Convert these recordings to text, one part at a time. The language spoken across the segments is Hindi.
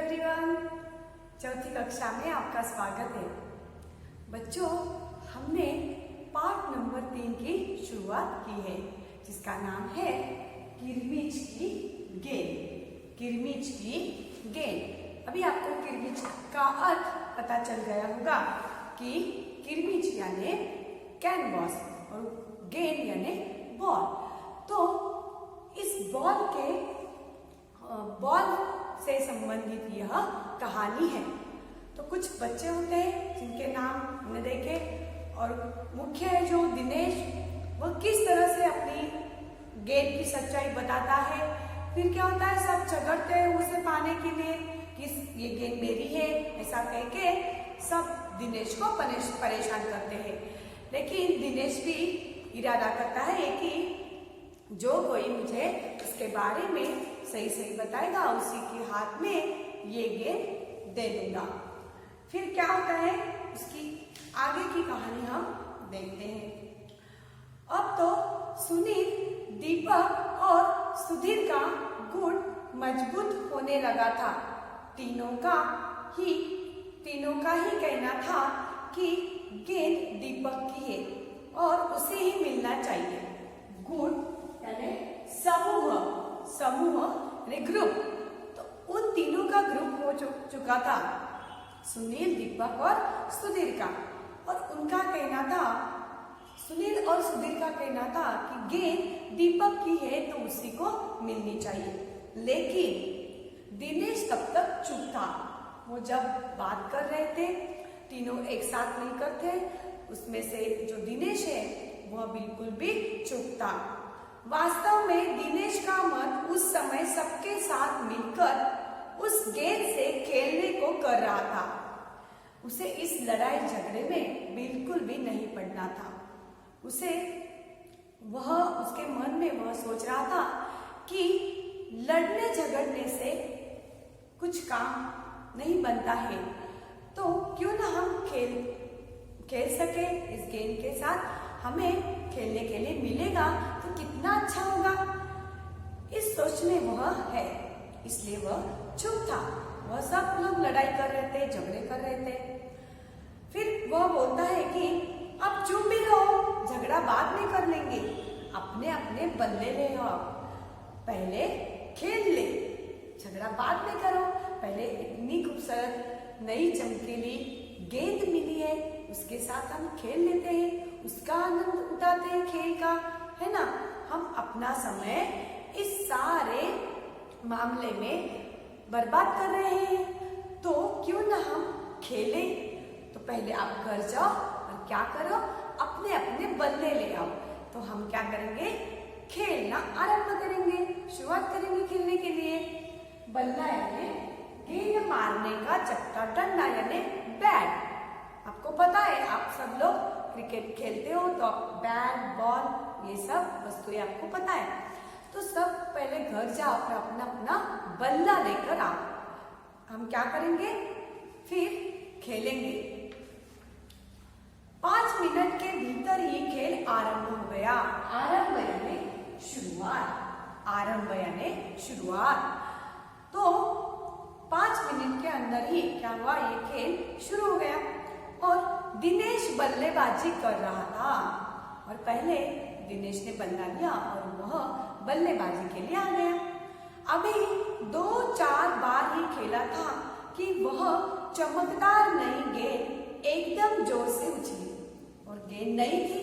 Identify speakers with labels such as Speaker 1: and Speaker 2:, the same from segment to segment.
Speaker 1: एवरीवन, चौथी कक्षा में आपका स्वागत है। बच्चों, हमने पाठ नंबर 3 की शुरुआत की है, जिसका नाम है किरमिच की गेंद। किरमिच की गेंद। अभी आपको किरमिच का अर्थ पता चल गया होगा कि किरमिच यानी कैनवास और गेंद यानी बॉल। तो इस बॉल से संबंधित यह कहानी है। तो कुछ बच्चे होते हैं जिनके नाम हमने देखे, और मुख्य है जो दिनेश, वह किस तरह से अपनी गेंद की सच्चाई बताता है। फिर क्या होता है, सब झगड़ते हैं उसे पाने के लिए कि ये गेंद मेरी है, ऐसा कह के सब दिनेश को परेशान करते हैं। लेकिन दिनेश भी इरादा करता है कि जो कोई मुझे इसके बारे में सही सही बताएगा उसी के हाथ में ये गेंद दे दूंगा। फिर क्या होता है, उसकी आगे की कहानी हम देखते हैं। अब तो सुनील, दीपक और सुधीर का गुट मजबूत होने लगा था। तीनों का ही कहना था कि गेंद दीपक की है और उसे ही मिलना चाहिए। गुट यानी समूह यानी ग्रुप। तो उन तीनों का ग्रुप हो चुका था, सुनील, दीपक और सुधीर का। और उनका कहना था, सुनील और सुधीर का कहना था कि गेंद दीपक की है तो उसी को मिलनी चाहिए। लेकिन दिनेश तब तक चुप था। वो जब बात कर रहे थे, तीनों एक साथ मिलकर थे, उसमें से जो दिनेश है वह बिल्कुल भी चुप था। वास्तव में दिनेश का मन उस समय सबके साथ मिलकर उस गेंद से खेलने को कर रहा था। उसे इस लड़ाई झगड़े में बिल्कुल भी नहीं पड़ना था। उसके मन में वह सोच रहा था कि लड़ने झगड़ने से कुछ काम नहीं बनता है, तो क्यों ना हम खेल सके इस गेंद के साथ। हमें खेलने के लिए मिलेगा तो कितना अच्छा होगा, इस सोच में वह है, इसलिए वह चुप था। वह सब लोग लड़ाई कर रहे थे, झगड़े कर रहे थे। फिर वह बोलता है कि अब चुप भी रहो, झगड़ा बाद में कर लेंगे, अपने अपने बल्ले ले आओ, पहले खेल ले, झगड़ा बाद में करो। पहले इतनी खूबसूरत नई चमकीली गेंद मिली है, उसके साथ हम खेल लेते हैं, उसका आनंद उठाते हैं खेल का, है ना। हम अपना समय इस सारे मामले में बर्बाद कर रहे हैं, तो क्यों ना हम खेलें। तो पहले आप घर जाओ और क्या करो, अपने अपने बल्ले ले आओ। तो हम क्या करेंगे, खेलना आरंभ करेंगे, शुरुआत करेंगे खेलने के लिए। बल्ला यानी गेंद मारने का चट्टा, डंडा यानी बैट। आपको पता है, आप सब लोग क्रिकेट खेलते हो तो बैट, बॉल, ये सब वस्तुएं आपको पता है। तो सब पहले घर जाओ और अपना अपना बल्ला लेकर आओ। हम क्या करेंगे, फिर खेलेंगे। 5 मिनट के भीतर ही खेल आरंभ हो गया। आरंभ यानी शुरुआत। तो 5 मिनट के अंदर ही क्या हुआ, ये खेल शुरू हो गया। और दिनेश बल्लेबाजी कर रहा था, और पहले दिनेश ने बल्ला लिया और वह बल्लेबाजी के लिए आ गया। अभी 2-4 बार ही खेला था कि वह चमकदार नई गेंद एकदम जोर से उछली, और गेंद नई थी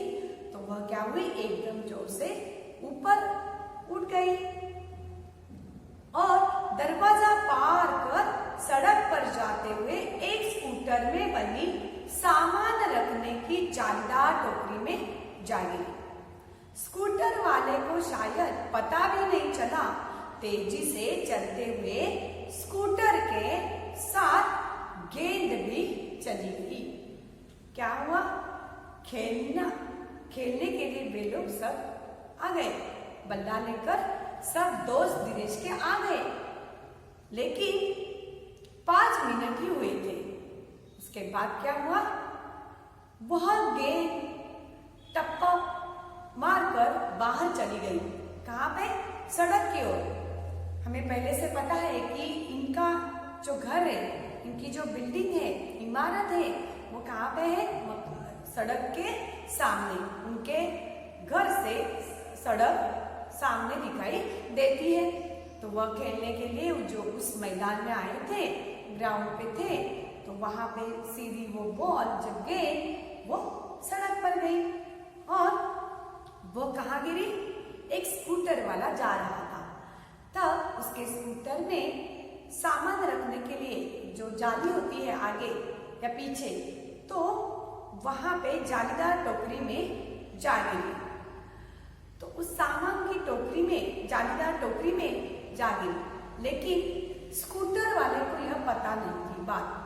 Speaker 1: तो वह क्या हुई, एकदम जोर से ऊपर उठ गई और दरवाजा पार कर सड़क पर जाते हुए एक स्कूटर में बनी सामान रखने की जालीदार टोकरी में जा गिरी। स्कूटर वाले को शायद पता भी नहीं चला, तेजी से चलते हुए स्कूटर के साथ गेंद भी चली गई। क्या हुआ, खेलने के लिए वे लोग सब आ गए, बल्ला लेकर सब दोस्त दिनेश के आ गए। लेकिन 5 मिनट ही हुए थे। उसके बाद क्या हुआ, वह गेंद टप्पा मारकर बाहर चली गई। कहाँ पे, सड़क की ओर। हमें पहले से पता है कि इनका जो घर है, इनकी जो बिल्डिंग है, इमारत है, वो कहाँ पे है? सड़क के सामने। उनके घर से सड़क सामने दिखाई देती है। तो वह खेलने के लिए जो उस मैदान में आए थे, ग्राउंड पे थे, तो वहां पे सीधी वो बॉल जब गेंद वो सड़क पर गई और वो कहाँ गिरी? एक स्कूटर वाला जा रहा था। तब उसके स्कूटर में सामान रखने के लिए जो जाली होती है आगे या पीछे, तो वहां पे जालीदार टोकरी में जा गिरी। तो उस सामान की टोकरी में, जालीदार टोकरी में जा गिरी, लेकिन स्कूटर वाले को यह पता नहीं थी बात।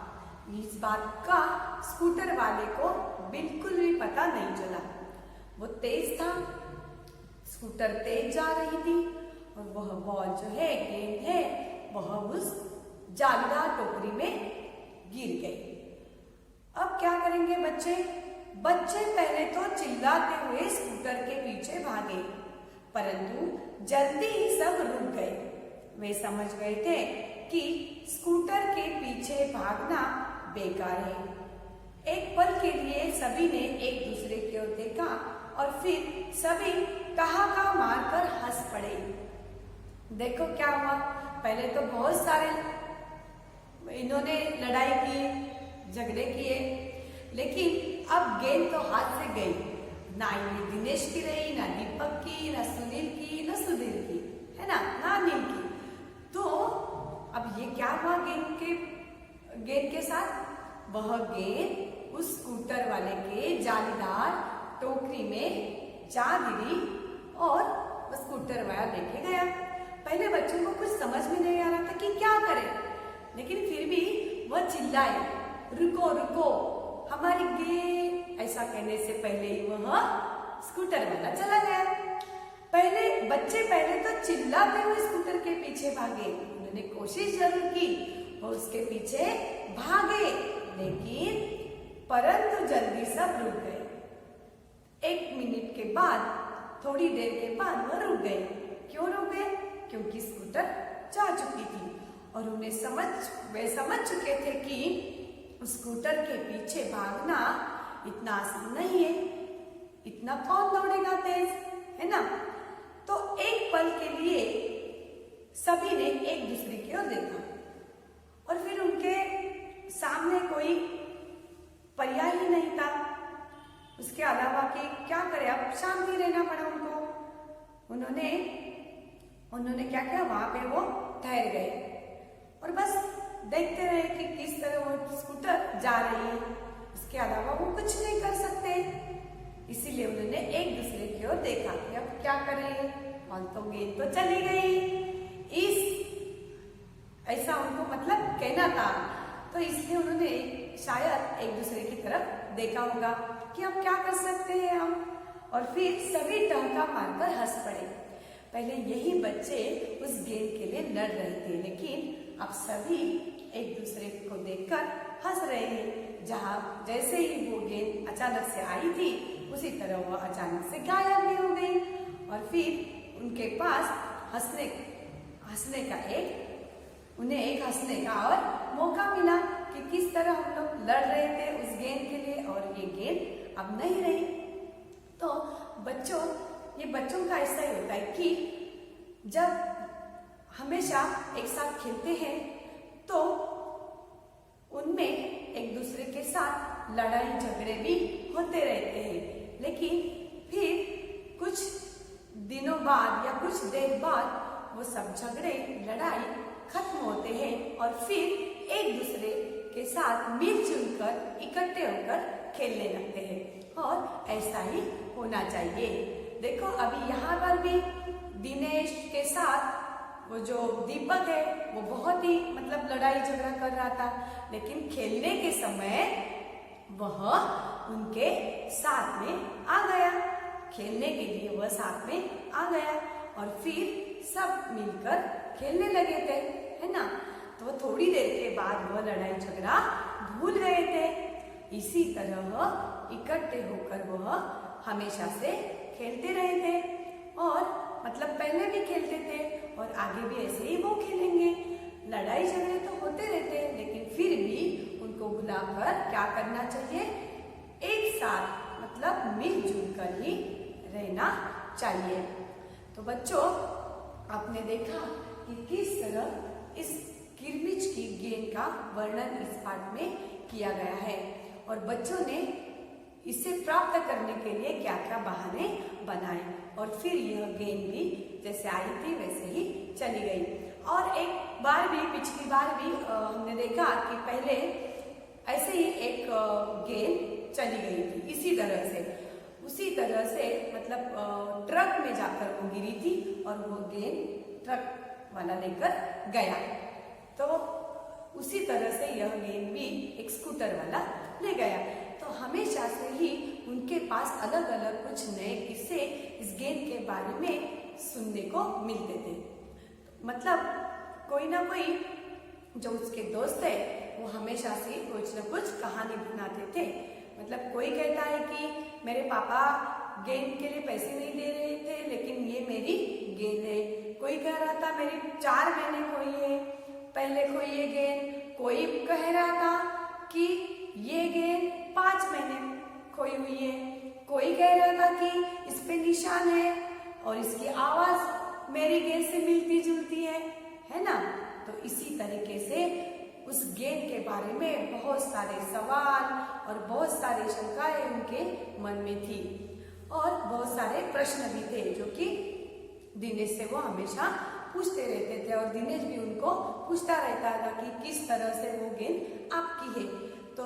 Speaker 1: इस बात का स्कूटर वाले को बिल्कुल भी पता नहीं चला। वो तेज था, स्कूटर तेज जा रही थी और वह बॉल जो है, गेंद है, वह उस जालीदार टोकरी में गिर गई। अब क्या करेंगे बच्चे? बच्चे पहले तो चिल्लाते हुए स्कूटर के पीछे भागे, परंतु जल्दी ही सब रुक गए। वे समझ गए थे कि स्कूटर के पीछे भागना बेकार है। एक पल के लिए सभी ने एक दूसरे की ओर देखा और फिर सभी ठहाका मारकर हंस पड़े। देखो क्या हुआ, पहले तो बहुत सारे इन्होंने लड़ाई की, झगड़े किए, लेकिन अब गेंद तो हाथ से गई। ना ये दिनेश की रही, ना दीपक की, ना सुनील की, ना सुधीर की, है ना अनिल की। तो अब ये क्या हुआ गेंद के साथ? वह गेंद उस स्कूटर वाले के जालीदार टोकरी में जा गिरी और वह स्कूटर वाला लेके गया। पहले बच्चों को कुछ समझ में नहीं आ रहा था कि क्या करें, लेकिन फिर भी वह चिल्लाए, रुको रुको हमारी गेंद। ऐसा कहने से पहले ही वह स्कूटर वाला चला गया। बच्चे पहले तो चिल्लाते हुए स्कूटर के पीछे भागे। उन्होंने कोशिश जरूर की और उसके पीछे भागे, लेकिन परंतु जल्दी सब रुक गए। 1 मिनट के बाद, थोड़ी देर के बाद वह रुक गए। क्यों रुक गए? क्योंकक्योंकि स्कूटर जा चुकी थी और वे समझ चुके थे कि स्कूटर के पीछे भागना इतना आसान नहीं है, इतना कौन दौड़ेगा तेज, है ना। तो एक पल के लिए सभी ने एक दूसरे की ओर देखा और फिर उनके सामने कोई पर्याय ही नहीं था उसके अलावा कि क्या करे, अब शांति रहना पड़ा उनको। उन्होंने क्या किया, वहां पे वो ठहर गए और बस देखते रहे कि किस तरह वो स्कूटर जा रही है। इसके अलावा वो कुछ नहीं कर सकते, इसीलिए उन्होंने एक दूसरे की ओर देखा कि अब क्या करें, और तो गेंद तो चली गई। ऐसा उनको मतलब कहना था, तो इसलिए उन्होंने शायद एक दूसरे की तरफ देखा होगा कि अब क्या कर सकते हैं हम, और फिर सभी ठहाका मारकर हंस पड़े। पहले यही बच्चे उस गेंद के लिए लड़ रहे थे, लेकिन अब सभी एक दूसरे को देखकर हंस रहे हैं। जैसे ही वो गेंद अचानक से आई थी, उसी तरह वो अचानक से गायब भी हो गई और फिर उनके पास उन्हें एक हंसने का और मौका मिला कि किस तरह हम लोग लड़ रहे थे उस गेंद के लिए और ये गेंद अब नहीं रही। तो बच्चों का ऐसा ही होता है कि जब हमेशा एक साथ खेलते हैं तो उनमें एक दूसरे के साथ लड़ाई झगड़े भी होते रहते हैं, लेकिन फिर कुछ दिनों बाद या कुछ देर बाद वो सब झगड़े लड़ाई खत्म होते हैं और फिर एक दूसरे के साथ मिलजुल कर इकट्ठे होकर खेलने लगते हैं और ऐसा ही होना चाहिए। देखो अभी यहाँ पर भी दिनेश के साथ वो जो दीपक है वो बहुत ही मतलब लड़ाई झगड़ा कर रहा था, लेकिन खेलने के समय वह उनके साथ में आ गया, खेलने के लिए वह साथ में आ गया और फिर सब मिलकर खेलने लगे थे, है ना। तो थोड़ी देर के बाद वह लड़ाई झगड़ा भूल गए थे। इसी तरह वह इकट्ठे होकर वह हमेशा से खेलते रहे थे और मतलब पहले भी खेलते थे और आगे भी ऐसे ही वो खेलेंगे। लड़ाई झगड़े तो होते रहते क्या करना चाहिए, एक साथ मतलब मिलजुल कर ही रहना चाहिए। तो बच्चों, आपने देखा कि किस तरह इस किरमिच की गेंद का वर्णन इस पाठ में किया गया है और बच्चों ने इसे प्राप्त करने के लिए क्या क्या बहाने बनाए और फिर यह गेंद भी जैसे आई थी वैसे ही चली गई। और एक बार भी, पिछली बार भी हमने देखा कि पहले ऐसे ही एक गेंद चली गई थी इसी तरह से, उसी तरह से मतलब ट्रक में जाकर वो गिरी थी और वो गेंद ट्रक वाला लेकर गया। तो उसी तरह से यह गेंद भी एक स्कूटर वाला ले गया। तो हमेशा से ही उनके पास अलग अलग कुछ नए किस्से इस गेंद के बारे में सुनने को मिलते थे। मतलब कोई ना कोई जो उसके दोस्त है वो हमेशा से कुछ न कुछ कहानी बनाते थे। मतलब कोई कहता है कि मेरे पापा गेंद के लिए पैसे नहीं दे रहे थे लेकिन ये मेरी गेंद है। कोई कह रहा था मेरी 4 महीने खोई है, पहले खोई ये गेंद। कोई कह रहा था कि ये गेंद 5 महीने खोई हुई है। कोई कह रहा था कि इस पे निशान है और इसकी आवाज मेरी गेंद से मिलती जुलती है ना। तो इसी तरीके से उस गेंद के बारे में बहुत सारे सवाल और बहुत सारी शंकाएं उनके मन में थी और बहुत सारे प्रश्न भी थे जो कि दिनेश से वो हमेशा पूछते रहते थे और दिनेश भी उनको पूछता रहता था कि किस तरह से वो गेंद आपकी है। तो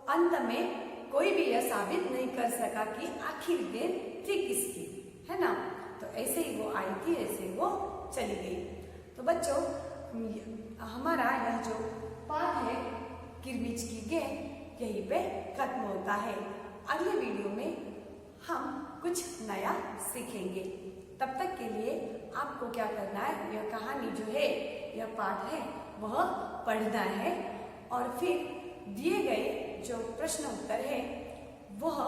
Speaker 1: अंत में कोई भी यह साबित नहीं कर सका कि आखिर गेंद थी किसकी, है ना। तो ऐसे ही वो आई थी, ऐसे वो चली गई। तो बच्चों, हमारा यह जो पाठ है किरमिच की गेंद यहीं पे खत्म होता है। अगले वीडियो में हम कुछ नया सीखेंगे। तब तक के लिए आपको क्या करना है, यह कहानी जो है, यह पाठ है, वह पढ़ना है और फिर दिए गए जो प्रश्न उत्तर है वह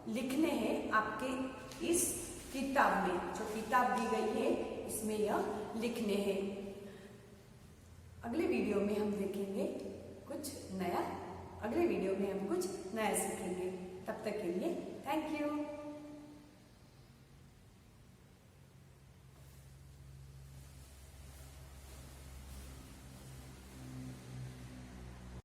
Speaker 1: लिखने हैं आपके इस किताब में। जो किताब दी गई है इसमें यह लिखने हैं। अगले वीडियो में हम देखेंगे कुछ नया, अगले वीडियो में हम कुछ नया सीखेंगे। तब तक के लिए थैंक यू।